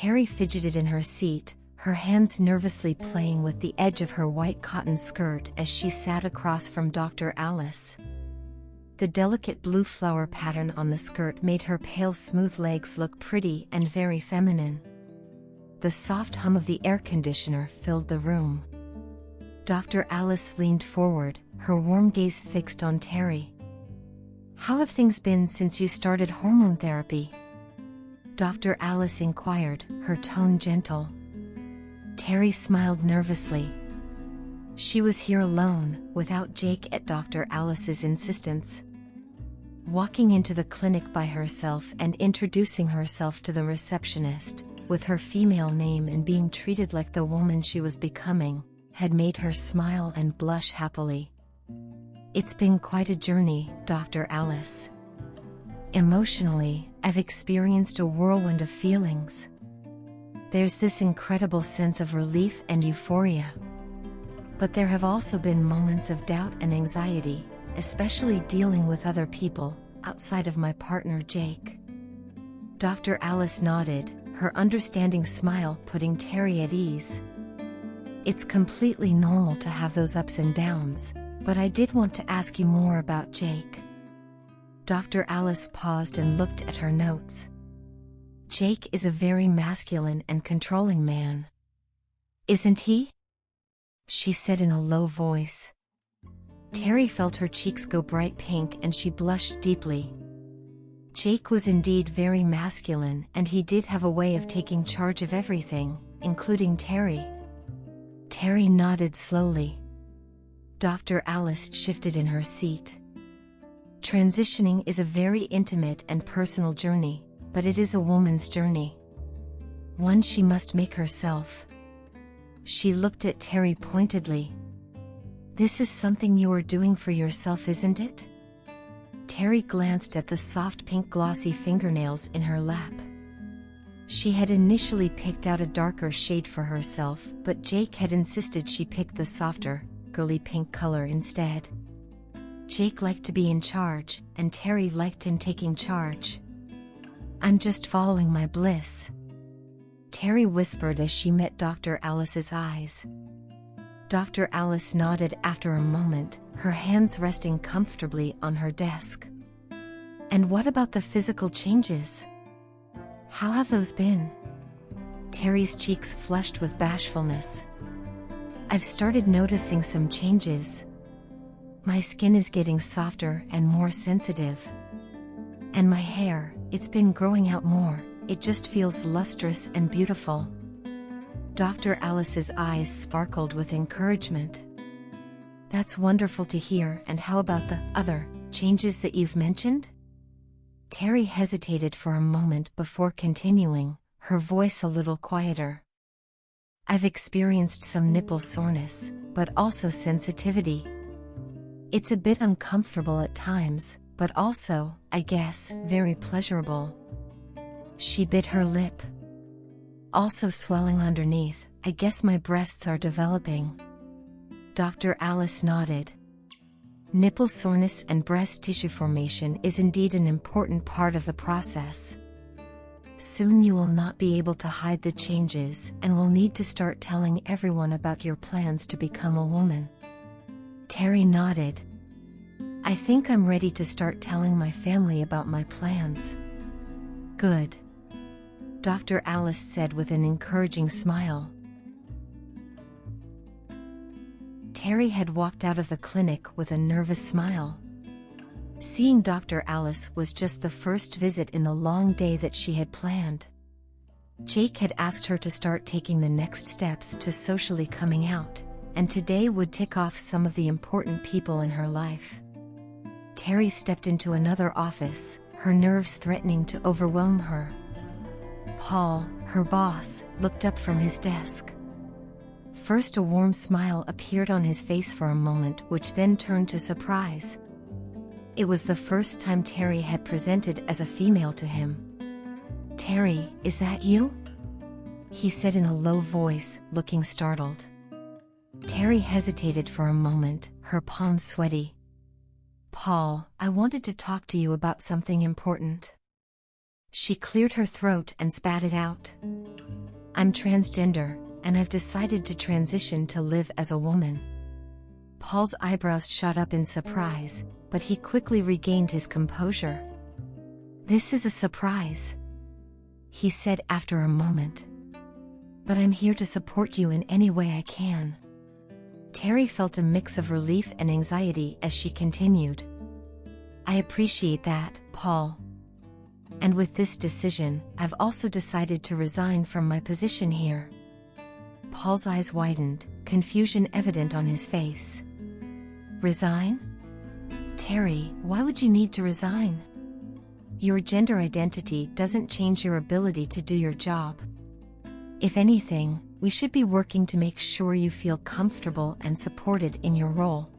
Terry fidgeted in her seat, her hands nervously playing with the edge of her white cotton skirt as she sat across from Dr. Alice. The delicate blue flower pattern on the skirt made her pale smooth legs look pretty and very feminine. The soft hum of the air conditioner filled the room. Dr. Alice leaned forward, her warm gaze fixed on Terry. "How have things been since you started hormone therapy?" Dr. Alice inquired, her tone gentle. Terry smiled nervously. She was here alone, without Jake at Dr. Alice's insistence. Walking into the clinic by herself and introducing herself to the receptionist, with her female name and being treated like the woman she was becoming, had made her smile and blush happily. "It's been quite a journey, Dr. Alice. Emotionally, I've experienced a whirlwind of feelings. There's this incredible sense of relief and euphoria. But there have also been moments of doubt and anxiety, especially dealing with other people, outside of my partner Jake." Dr. Alice nodded, her understanding smile putting Terry at ease. "It's completely normal to have those ups and downs, but I did want to ask you more about Jake." Dr. Alice paused and looked at her notes. "Jake is a very masculine and controlling man. Isn't he?" she said in a low voice. Terry felt her cheeks go bright pink and she blushed deeply. Jake was indeed very masculine, and he did have a way of taking charge of everything, including Terry. Terry nodded slowly. Dr. Alice shifted in her seat. "Transitioning is a very intimate and personal journey, but it is a woman's journey. One she must make herself." She looked at Terry pointedly. "This is something you are doing for yourself, isn't it?" Terry glanced at the soft pink glossy fingernails in her lap. She had initially picked out a darker shade for herself, but Jake had insisted she pick the softer, girly pink color instead. Jake liked to be in charge, and Terry liked him taking charge. "I'm just following my bliss," Terry whispered as she met Dr. Alice's eyes. Dr. Alice nodded after a moment, her hands resting comfortably on her desk. "And what about the physical changes? How have those been?" Terry's cheeks flushed with bashfulness. "I've started noticing some changes. My skin is getting softer and more sensitive. And my hair, it's been growing out more, it just feels lustrous and beautiful." Dr. Alice's eyes sparkled with encouragement. "That's wonderful to hear, and how about the other changes that you've mentioned?" Terry hesitated for a moment before continuing, her voice a little quieter. "I've experienced some nipple soreness, but also sensitivity. It's a bit uncomfortable at times, but also, I guess, very pleasurable." She bit her lip. "Also swelling underneath, I guess my breasts are developing." Dr. Alice nodded. Nipple soreness and breast tissue formation is indeed an important part of the process. Soon you will not be able to hide the changes and will need to start telling everyone about your plans to become a woman. Terry nodded. "I think I'm ready to start telling my family about my plans." "Good," Dr. Alice said with an encouraging smile. Terry had walked out of the clinic with a nervous smile. Seeing Dr. Alice was just the first visit in the long day that she had planned. Jake had asked her to start taking the next steps to socially coming out, and today would tick off some of the important people in her life. Terry stepped into another office, her nerves threatening to overwhelm her. Paul, her boss, looked up from his desk. First a warm smile appeared on his face for a moment, which then turned to surprise. It was the first time Terry had presented as a female to him. "Terry, is that you?" he said in a low voice, looking startled. Terry hesitated for a moment, her palms sweaty. "Paul, I wanted to talk to you about something important." She cleared her throat and spat it out. I'm transgender, and I've decided to transition to live as a woman. Paul's eyebrows shot up in surprise, but he quickly regained his composure. This is a surprise, he said after a moment. But I'm here to support you in any way I can. Terry felt a mix of relief and anxiety as she continued. I appreciate that, Paul. And with this decision, I've also decided to resign from my position here. Paul's eyes widened, confusion evident on his face. Resign? Terry, why would you need to resign? Your gender identity doesn't change your ability to do your job. If anything, we should be working to make sure you feel comfortable and supported in your role.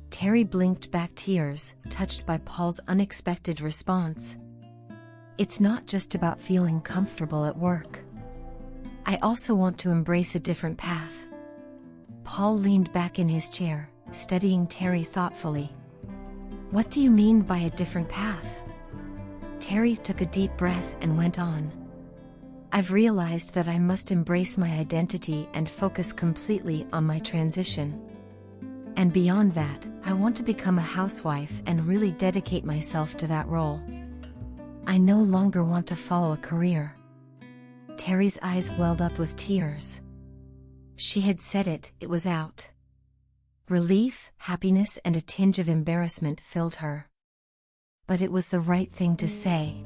Terry blinked back tears, touched by Paul's unexpected response. It's not just about feeling comfortable at work. I also want to embrace a different path. Paul leaned back in his chair, studying Terry thoughtfully. What do you mean by a different path? Terry took a deep breath and went on. I've realized that I must embrace my identity and focus completely on my transition. And beyond that, I want to become a housewife and really dedicate myself to that role. I no longer want to follow a career. Terry's eyes welled up with tears. She had said it, it was out. Relief, happiness, and a tinge of embarrassment filled her. But it was the right thing to say.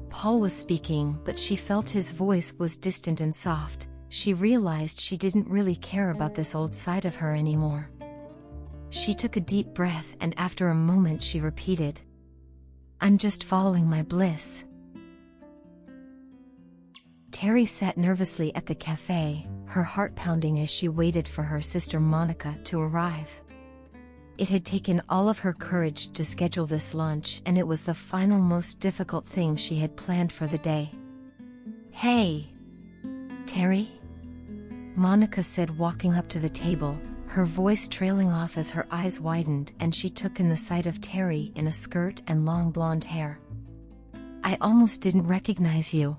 Paul was speaking, but she felt his voice was distant and soft. She realized she didn't really care about this old side of her anymore. She took a deep breath and after a moment she repeated, I'm just following my bliss. Terry sat nervously at the cafe, her heart pounding as she waited for her sister Monica to arrive. It had taken all of her courage to schedule this lunch, and it was the final most difficult thing she had planned for the day. Hey, Terry? Monica said, walking up to the table, her voice trailing off as her eyes widened and she took in the sight of Terry in a skirt and long blonde hair. I almost didn't recognize you.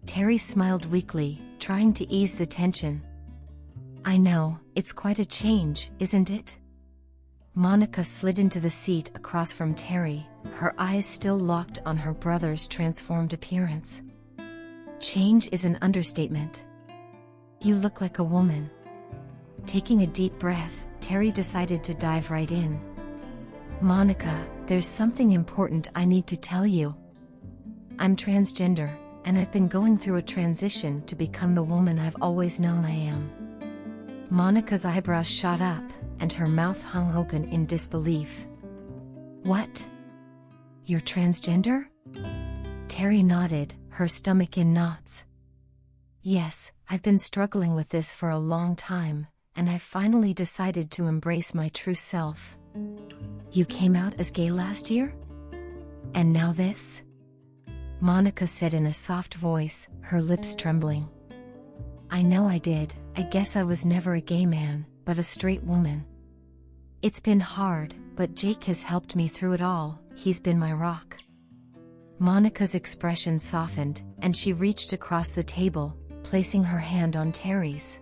Terry smiled weakly, trying to ease the tension. I know, it's quite a change, isn't it? Monica slid into the seat across from Terry, her eyes still locked on her brother's transformed appearance. Change is an understatement. You look like a woman. Taking a deep breath, Terry decided to dive right in. Monica, there's something important I need to tell you. I'm transgender, and I've been going through a transition to become the woman I've always known I am. Monica's eyebrows shot up, and her mouth hung open in disbelief. What? You're transgender? Terry nodded, her stomach in knots. Yes, I've been struggling with this for a long time, and I've finally decided to embrace my true self. You came out as gay last year? And now this? Monica said in a soft voice, her lips trembling. I know I did. I guess I was never a gay man, but a straight woman. It's been hard, but Jake has helped me through it all. He's been my rock. Monica's expression softened, and she reached across the table, placing her hand on Terry's.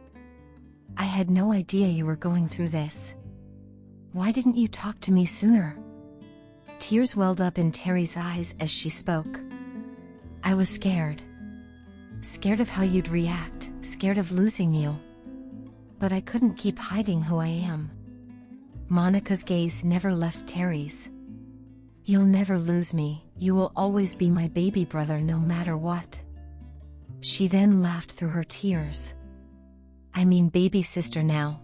I had no idea you were going through this. Why didn't you talk to me sooner? Tears welled up in Terry's eyes as she spoke. I was scared. Scared of how you'd react, scared of losing you. But I couldn't keep hiding who I am. Monica's gaze never left Terry's. You'll never lose me, you will always be my baby brother no matter what. She then laughed through her tears. I mean baby sister now.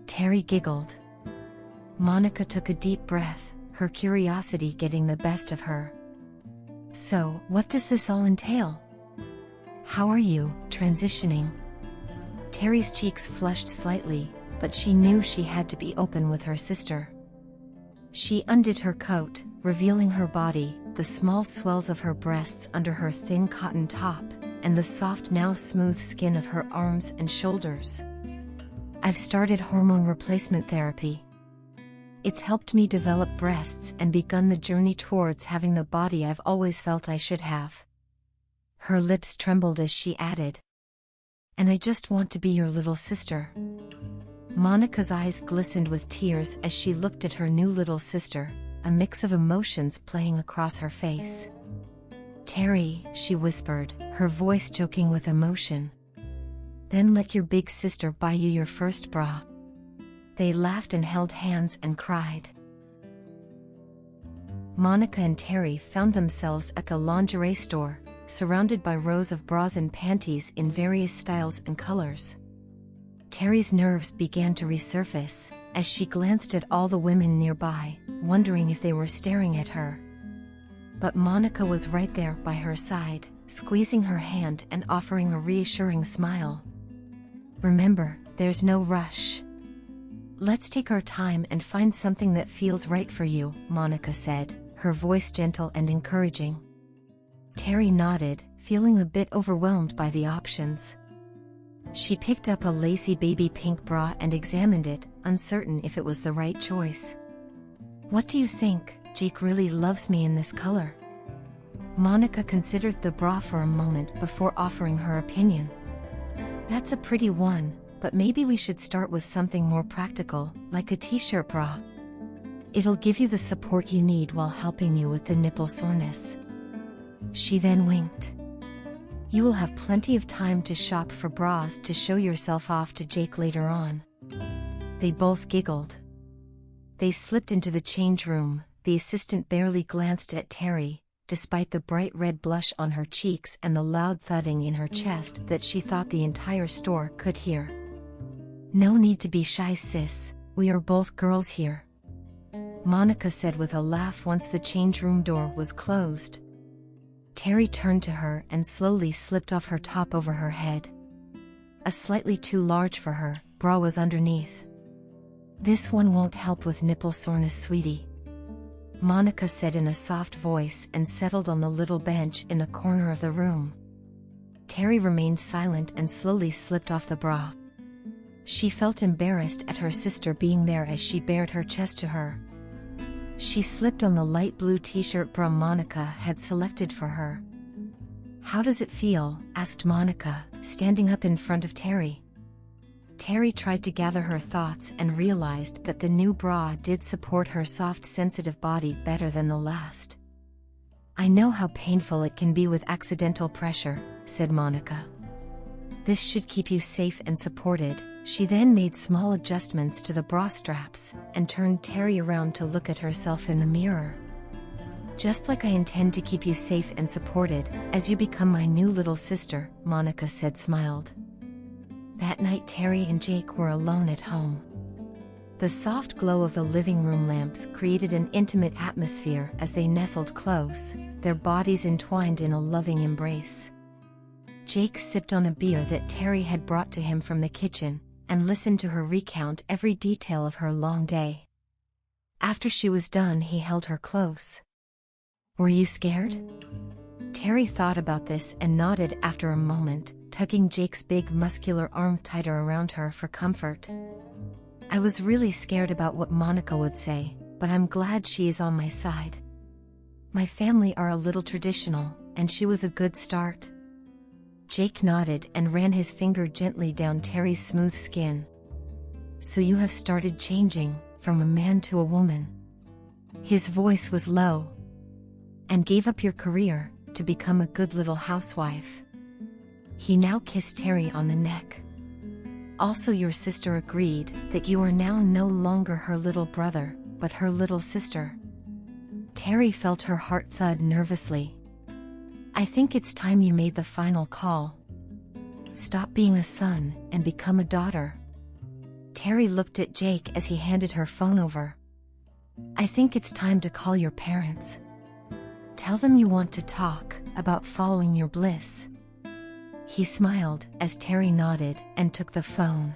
Terry giggled. Monica took a deep breath, her curiosity getting the best of her. So, what does this all entail? How are you, transitioning? Terry's cheeks flushed slightly, but she knew she had to be open with her sister. She undid her coat, revealing her body, the small swells of her breasts under her thin cotton top, and the soft now smooth skin of her arms and shoulders. I've started hormone replacement therapy. It's helped me develop breasts and begun the journey towards having the body I've always felt I should have. Her lips trembled as she added, "And I just want to be your little sister." Monica's eyes glistened with tears as she looked at her new little sister, a mix of emotions playing across her face. "Terry," she whispered, her voice choking with emotion. "Then let your big sister buy you your first bra." They laughed and held hands and cried. Monica and Terry found themselves at the lingerie store, surrounded by rows of bras and panties in various styles and colors. Terry's nerves began to resurface as she glanced at all the women nearby, wondering if they were staring at her. But Monica was right there by her side, squeezing her hand and offering a reassuring smile. "Remember, there's no rush. Let's take our time and find something that feels right for you," Monica said, her voice gentle and encouraging. Terry nodded, feeling a bit overwhelmed by the options. She picked up a lacy baby pink bra and examined it, uncertain if it was the right choice. "What do you think? Jake really loves me in this color." Monica considered the bra for a moment before offering her opinion. "That's a pretty one, but maybe we should start with something more practical, like a t-shirt bra. It'll give you the support you need while helping you with the nipple soreness." She then winked. "You will have plenty of time to shop for bras to show yourself off to Jake later on." They both giggled. They slipped into the change room. The assistant barely glanced at Terry, despite the bright red blush on her cheeks and the loud thudding in her chest that she thought the entire store could hear. "No need to be shy, sis. We are both girls here," Monica said with a laugh once the change room door was closed. Terry turned to her and slowly slipped off her top over her head. A slightly too large for her bra was underneath. "This one won't help with nipple soreness, sweetie," Monica said in a soft voice and settled on the little bench in the corner of the room. Terry remained silent and slowly slipped off the bra. She felt embarrassed at her sister being there as she bared her chest to her. She slipped on the light blue t-shirt bra Monica had selected for her. "How does it feel?" asked Monica, standing up in front of Terry. Terry tried to gather her thoughts and realized that the new bra did support her soft, sensitive body better than the last. "I know how painful it can be with accidental pressure," said Monica. "This should keep you safe and supported." She then made small adjustments to the bra straps and turned Terry around to look at herself in the mirror. "Just like I intend to keep you safe and supported as you become my new little sister," Monica said, smiled. That night Terry and Jake were alone at home. The soft glow of the living room lamps created an intimate atmosphere as they nestled close, their bodies entwined in a loving embrace. Jake sipped on a beer that Terry had brought to him from the kitchen, and listened to her recount every detail of her long day. After she was done, he held her close. "Were you scared?" Terry thought about this and nodded after a moment, tugging Jake's big muscular arm tighter around her for comfort. "I was really scared about what Monica would say, but I'm glad she is on my side. My family are a little traditional, and she was a good start." Jake nodded and ran his finger gently down Terry's smooth skin. "So you have started changing, from a man to a woman." His voice was low. "And gave up your career, to become a good little housewife." He now kissed Terry on the neck. "Also your sister agreed that you are now no longer her little brother, but her little sister." Terry felt her heart thud nervously. "I think it's time you made the final call. Stop being a son and become a daughter." Terry looked at Jake as he handed her phone over. "I think it's time to call your parents. Tell them you want to talk about following your bliss." He smiled as Terry nodded and took the phone.